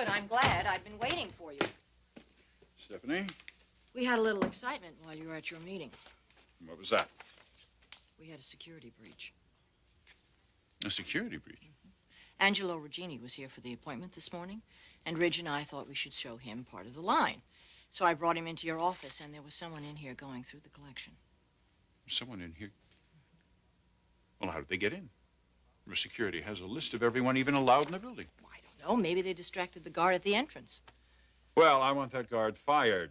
Good, I'm glad. I've been waiting for you. Stephanie? We had a little excitement while you were at your meeting. What was that? We had a security breach. A security breach? Angelo Regini was here for the appointment this morning, and Ridge and I thought we should show him part of the line. So I brought him into your office, and there was someone in here going through the collection. Someone in here? Well, how did they get in? Your security has a list of everyone even allowed in the building. Well, I don't know. Maybe they distracted the guard at the entrance. Well, I want that guard fired.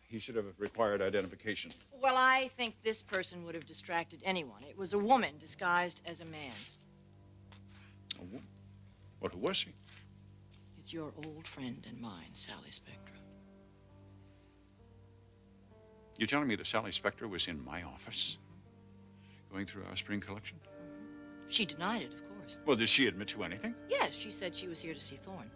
He should have required identification. Well, I think this person would have distracted anyone. It was a woman disguised as a man. A woman? What, who was she? It's your old friend and mine, Sally Spectra. You're telling me that Sally Spectra was in my office? Going through our spring collection? She denied it, of course. Well, did she admit to anything? Yes, she said she was here to see Thorne.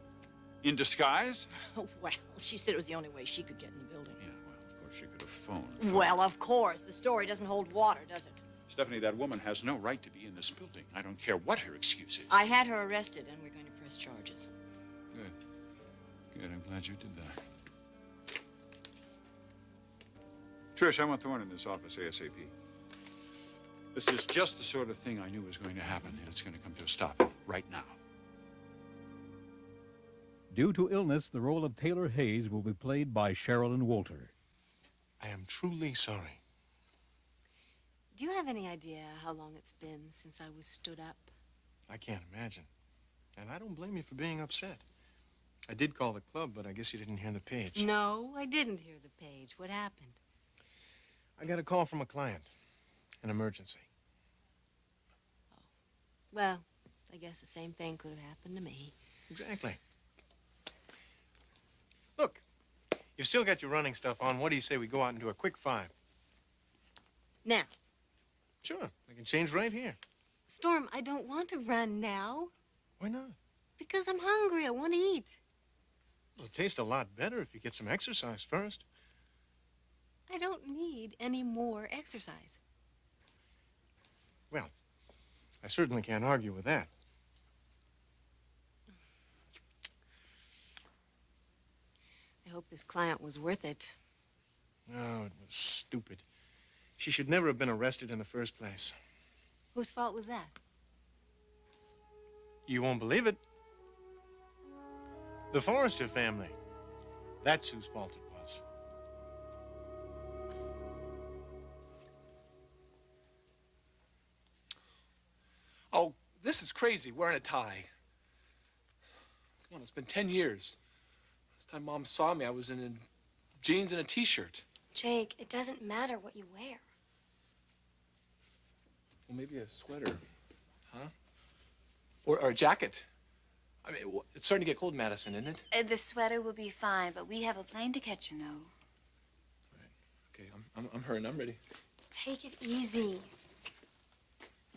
In disguise? Oh, well, she said it was the only way she could get in the building. Yeah, well, of course, she could have phoned. Well, of course. The story doesn't hold water, does it? Stephanie, that woman has no right to be in this building. I don't care what her excuse is. I had her arrested, and we're going to press charges. Good. Good, I'm glad you did that. Trish, I want Thorne in this office ASAP. This is just the sort of thing I knew was going to happen, and it's going to come to a stop right now. Due to illness, the role of Taylor Hayes will be played by Sherilyn Walter. I am truly sorry. Do you have any idea how long it's been since I was stood up? I can't imagine. And I don't blame you for being upset. I did call the club, but I guess you didn't hear the page. No, I didn't hear the page. What happened? I got a call from a client. An emergency. Oh. Well, I guess the same thing could have happened to me. Exactly. Look, you've still got your running stuff on. What do you say we go out and do a quick 5? Now. Sure, I can change right here. Storm, I don't want to run now. Why not? Because I'm hungry. I want to eat. It'll taste a lot better if you get some exercise first. I don't need any more exercise. Well, I certainly can't argue with that. I hope this client was worth it. Oh, it was stupid. She should never have been arrested in the first place. Whose fault was that? You won't believe it. The Forrester family. That's whose fault it was. Oh, this is crazy, wearing a tie. Come on, it's been 10 years. Last time Mom saw me, I was in jeans and a T-shirt. Jake, it doesn't matter what you wear. Well, maybe a sweater, huh? Or a jacket. I mean, it's starting to get cold in Madison, isn't it? The sweater will be fine, but we have a plane to catch, you know. Right. Okay, I'm hurrying. I'm ready. Take it easy.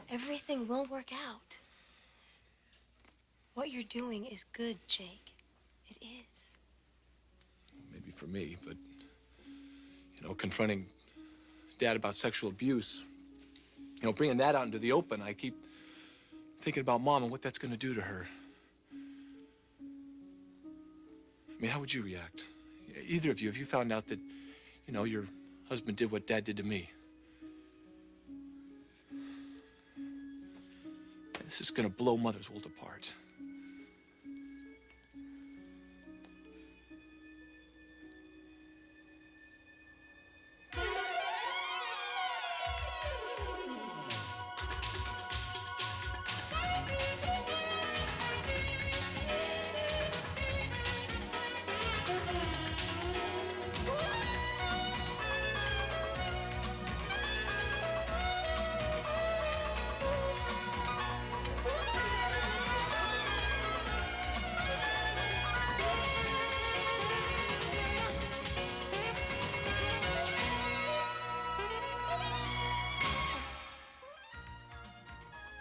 Everything will work out. What you're doing is good, Jake. It is. Maybe for me, but, you know, confronting Dad about sexual abuse, you know, bringing that out into the open, I keep thinking about Mom and what that's going to do to her. I mean, how would you react? Either of you, if you found out that, you know, your husband did what Dad did to me. This is going to blow Mother's world apart.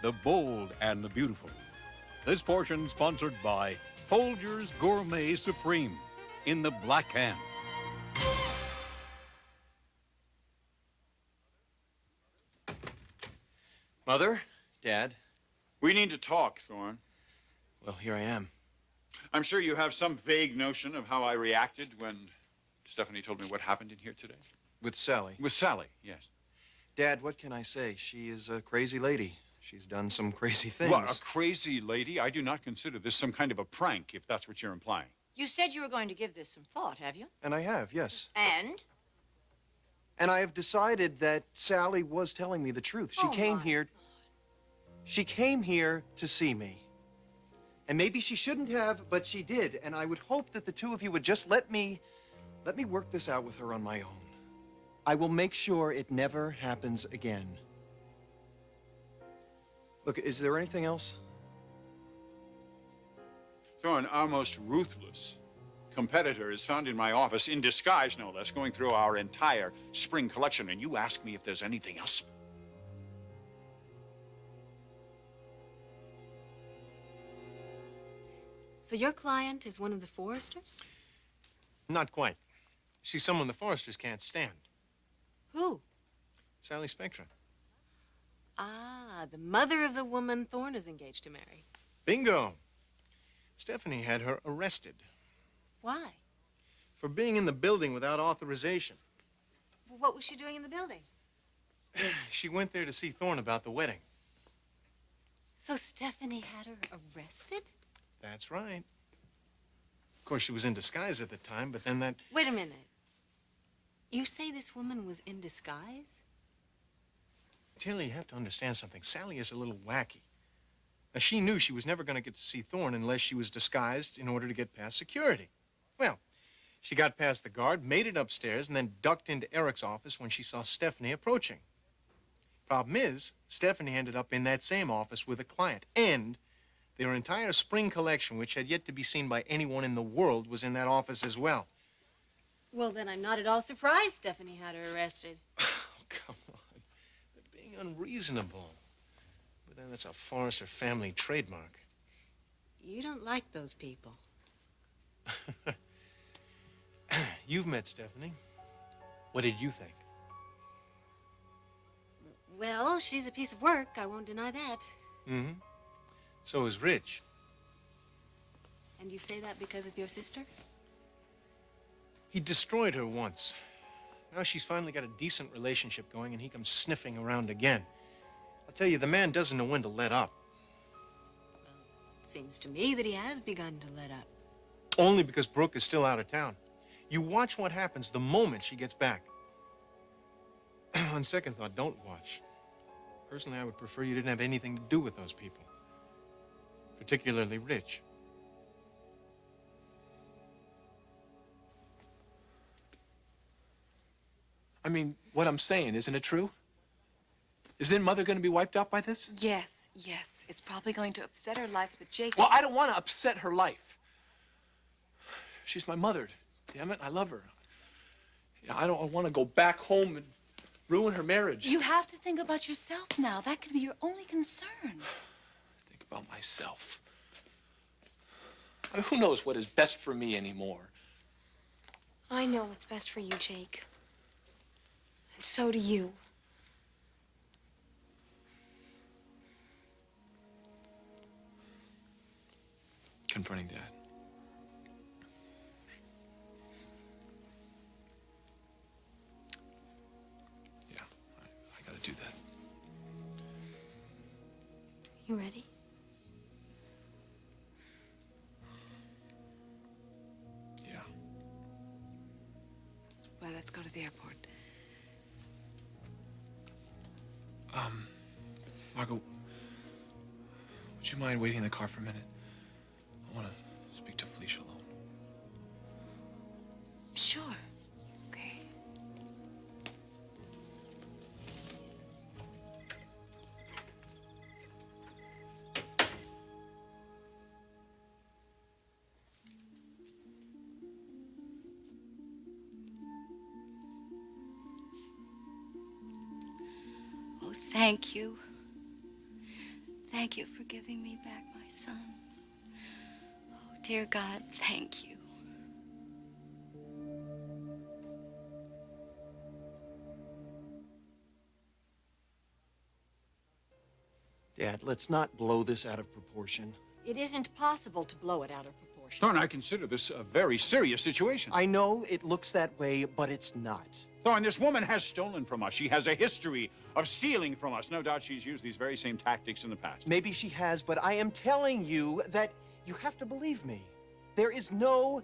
The Bold and the Beautiful. This portion sponsored by Folgers Gourmet Supreme in the black can. Mother, Dad. We need to talk, Thorne. Well, here I am. I'm sure you have some vague notion of how I reacted when Stephanie told me what happened in here today. With Sally. With Sally, yes. Dad, what can I say? She is a crazy lady. She's done some crazy things. What, a crazy lady? I do not consider this some kind of a prank, if that's what you're implying. You said you were going to give this some thought, have you? And I have, yes. And? And I have decided that Sally was telling me the truth. She came here. She came here to see me. And maybe she shouldn't have, but she did. And I would hope that the two of you would just let me work this out with her on my own. I will make sure it never happens again. Look, is there anything else? Thorne, our most ruthless competitor is found in my office, in disguise, no less, going through our entire spring collection, and you ask me if there's anything else? So your client is one of the Forresters? Not quite. She's someone the Forresters can't stand. Who? Sally Spectra. Ah, the mother of the woman Thorne is engaged to marry. Bingo. Stephanie had her arrested. Why? For being in the building without authorization. Well, what was she doing in the building? She went there to see Thorne about the wedding. So Stephanie had her arrested? That's right. Of course, she was in disguise at the time, but then that... Wait a minute. You say this woman was in disguise? Taylor, you have to understand something. Sally is a little wacky. Now, she knew she was never going to get to see Thorne unless she was disguised in order to get past security. Well, she got past the guard, made it upstairs, and then ducked into Eric's office when she saw Stephanie approaching. Problem is, Stephanie ended up in that same office with a client, and their entire spring collection, which had yet to be seen by anyone in the world, was in that office as well. Well, then I'm not at all surprised Stephanie had her arrested. Oh, come on. They're being unreasonable. But then that's a Forrester family trademark. You don't like those people. You've met Stephanie. What did you think? Well, she's a piece of work. I won't deny that. Mm-hmm. So is Rich. And you say that because of your sister? He destroyed her once. Now she's finally got a decent relationship going, and he comes sniffing around again. I'll tell you, the man doesn't know when to let up. Well, it seems to me that he has begun to let up. Only because Brooke is still out of town. You watch what happens the moment she gets back. On second thought, don't watch. Personally, I would prefer you didn't have anything to do with those people. Particularly Rich. I mean, what I'm saying, isn't it true? Isn't Mother going to be wiped out by this? Yes, yes. It's probably going to upset her life, but Jake... Well, I don't want to upset her life. She's my mother. Damn it, I love her. I don't want to go back home and ruin her marriage. You have to think about yourself now. That could be your only concern. Think about myself. I mean, who knows what is best for me anymore? I know what's best for you, Jake. And so do you. Confronting Dad. Yeah, I gotta do that. You ready? Yeah. Well, let's go to the airport. Margot, would you mind waiting in the car for a minute? I want to speak to Felicia alone. Sure. Okay. Oh, thank you. Thank you for giving me back my son. Oh, dear God, thank you. Dad, let's not blow this out of proportion. It isn't possible to blow it out of proportion. abortion. Thorne, I consider this a very serious situation. I know it looks that way, but it's not. Thorne, this woman has stolen from us. She has a history of stealing from us. No doubt she's used these very same tactics in the past. Maybe she has, but I am telling you that you have to believe me. There is no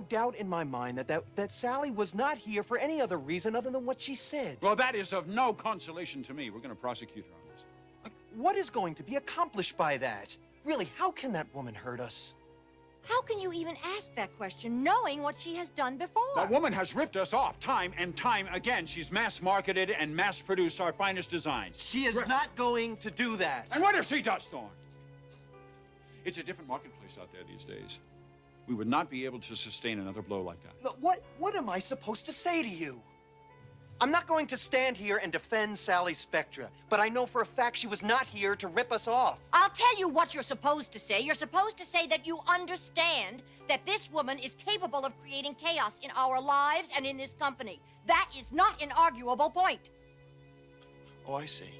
doubt in my mind that Sally was not here for any other reason other than what she said. Well, that is of no consolation to me. We're going to prosecute her on this. What is going to be accomplished by that? Really, how can that woman hurt us? How can you even ask that question knowing what she has done before? That woman has ripped us off time and time again. She's mass-marketed and mass-produced our finest designs. She is not going to do that. And what if she does, Thorne? It's a different marketplace out there these days. We would not be able to sustain another blow like that. Look, what am I supposed to say to you? I'm not going to stand here and defend Sally Spectra, but I know for a fact she was not here to rip us off. I'll tell you what you're supposed to say. You're supposed to say that you understand that this woman is capable of creating chaos in our lives and in this company. That is not an arguable point. Oh, I see.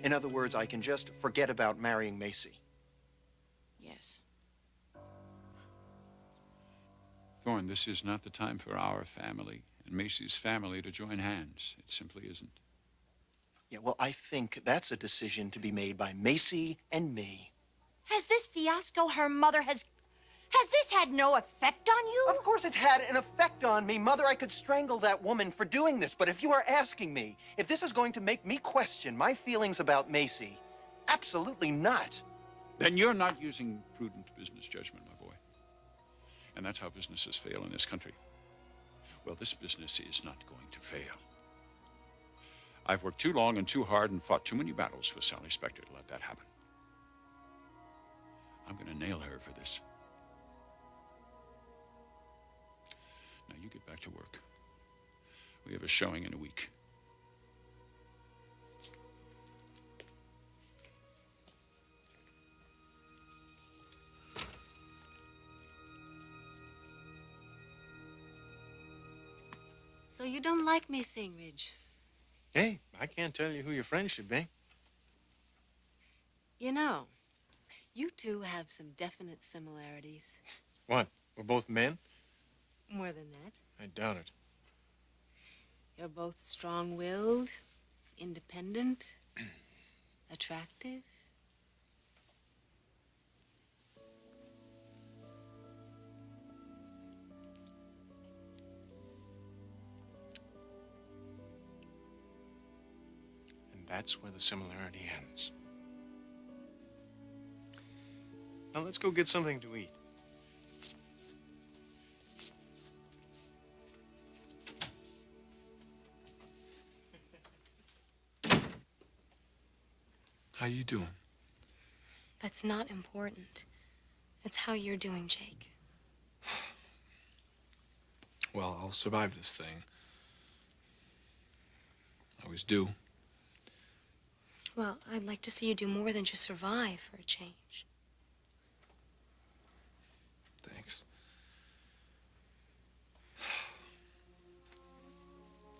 In other words, I can just forget about marrying Macy. Yes. Thorne, this is not the time for our family and Macy's family to join hands. It simply isn't. Yeah, well, I think that's a decision to be made by Macy and me. Has this fiasco her mother has this had no effect on you? Of course it's had an effect on me. Mother, I could strangle that woman for doing this, but if you are asking me if this is going to make me question my feelings about Macy, absolutely not. Then you're not using prudent business judgment, my boy. And that's how businesses fail in this country. Well, this business is not going to fail. I've worked too long and too hard and fought too many battles with Sally Spectra to let that happen. I'm going to nail her for this. Now, you get back to work. We have a showing in a week. So you don't like me, Ridge? Hey, I can't tell you who your friends should be. You know, you two have some definite similarities. What? We're both men? More than that. I doubt it. You're both strong-willed, independent, attractive. And that's where the similarity ends. Now let's go get something to eat. How you doing? That's not important. It's how you're doing, Jake. Well, I'll survive this thing. I always do. Well, I'd like to see you do more than just survive for a change. Thanks.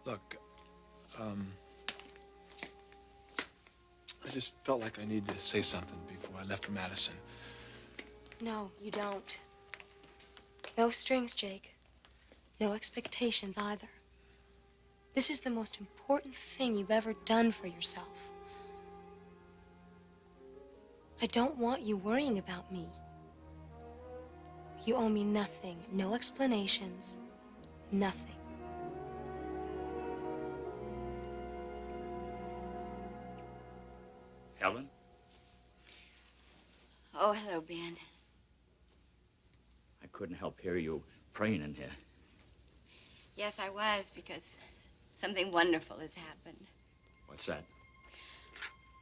Look, I just felt like I needed to say something before I left for Madison. No, you don't. No strings, Jake. No expectations either. This is the most important thing you've ever done for yourself. I don't want you worrying about me. You owe me nothing, no explanations, nothing. Helen? Oh, hello, Ben. I couldn't help hear you praying in here. Yes, I was, because something wonderful has happened. What's that?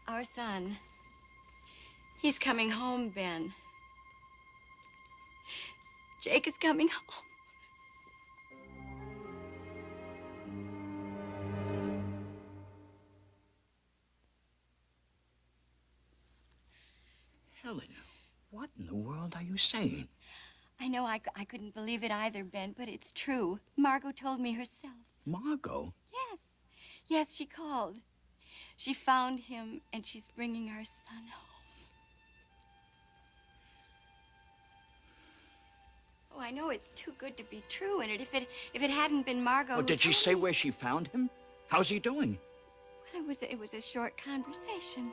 Our son, he's coming home, Ben. Jake is coming home. Helen, what in the world are you saying? I know I couldn't believe it either, Ben, but it's true. Margot told me herself. Margot? Yes. Yes, she called. She found him, and she's bringing our son home. Oh, I know it's too good to be true, and if it hadn't been Margot. Well, did she say where she found him? How's he doing? Well, it was a short conversation.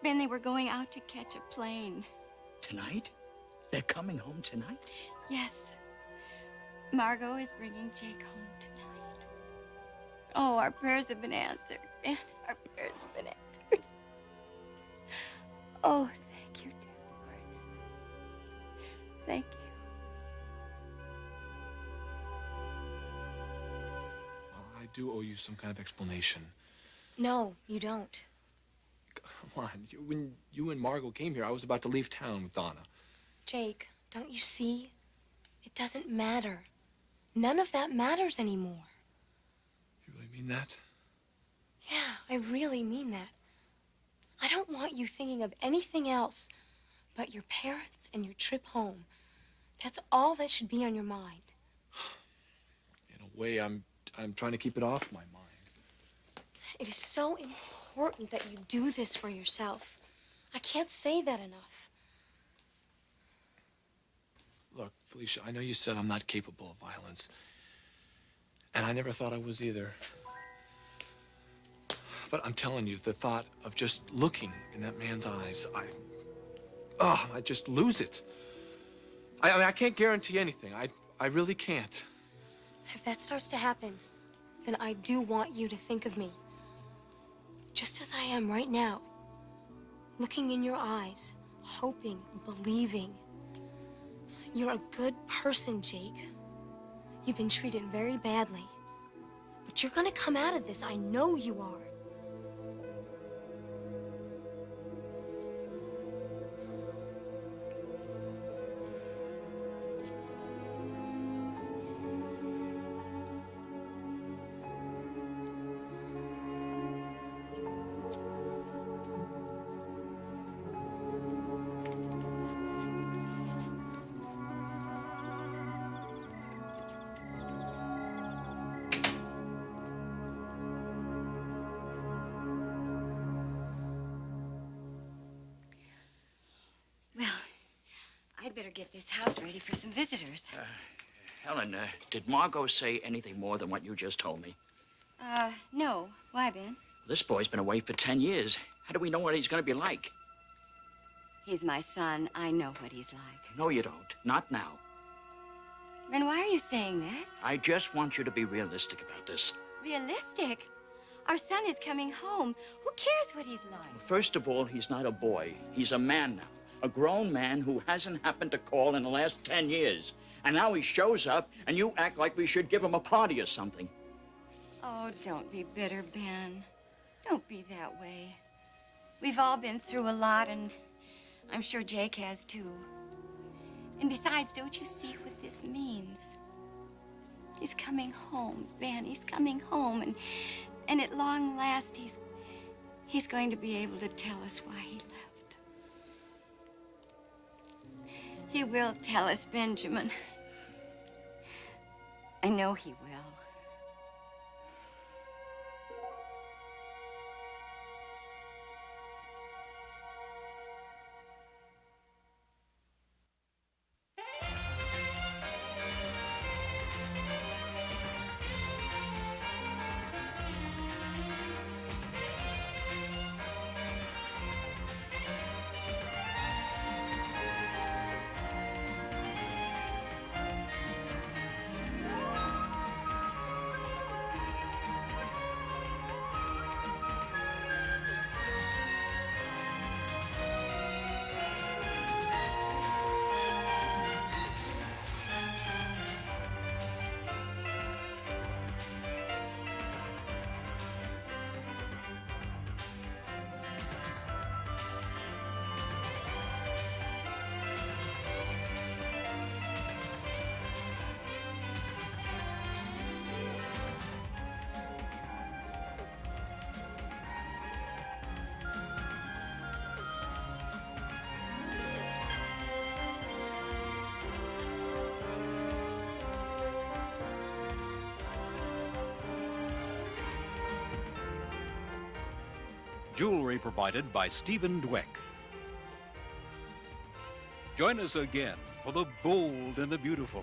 Then they were going out to catch a plane. Tonight? They're coming home tonight? Yes. Margot is bringing Jake home tonight. Oh, our prayers have been answered, Ben. Our prayers have been answered. Oh, thank you, dear Lord. Thank you. Well, I do owe you some kind of explanation. No, you don't. Come on. When you and Margot came here, I was about to leave town with Donna. Jake, don't you see? It doesn't matter. None of that matters anymore. You really mean that? Yeah, I really mean that. I don't want you thinking of anything else but your parents and your trip home. That's all that should be on your mind. In a way, I'm trying to keep it off my mind. It is so important that you do this for yourself. I can't say that enough. Look, Felicia, I know you said I'm not capable of violence. And I never thought I was either. But I'm telling you, the thought of just looking in that man's eyes, I just lose it. I mean, I can't guarantee anything. I really can't. If that starts to happen, then I do want you to think of me. Just as I am right now. Looking in your eyes, hoping, believing. You're a good person, Jake. You've been treated very badly. But you're gonna come out of this. I know you are. I'd better get this house ready for some visitors. Helen, did Margot say anything more than what you just told me? No. Why, Ben? This boy's been away for 10 years. How do we know what he's going to be like? He's my son. I know what he's like. No, you don't. Not now. Ben, why are you saying this? I just want you to be realistic about this. Realistic? Our son is coming home. Who cares what he's like? First of all, he's not a boy. He's a man now. A grown man who hasn't happened to call in the last 10 years. And now he shows up, and you act like we should give him a party or something. Oh, don't be bitter, Ben. Don't be that way. We've all been through a lot, and I'm sure Jake has too. And besides, don't you see what this means? He's coming home, Ben. He's coming home, and at long last, he's going to be able to tell us why he left. He will tell us, Benjamin. I know he will. Jewelry provided by Stephen Dweck. Join us again for The Bold and the Beautiful.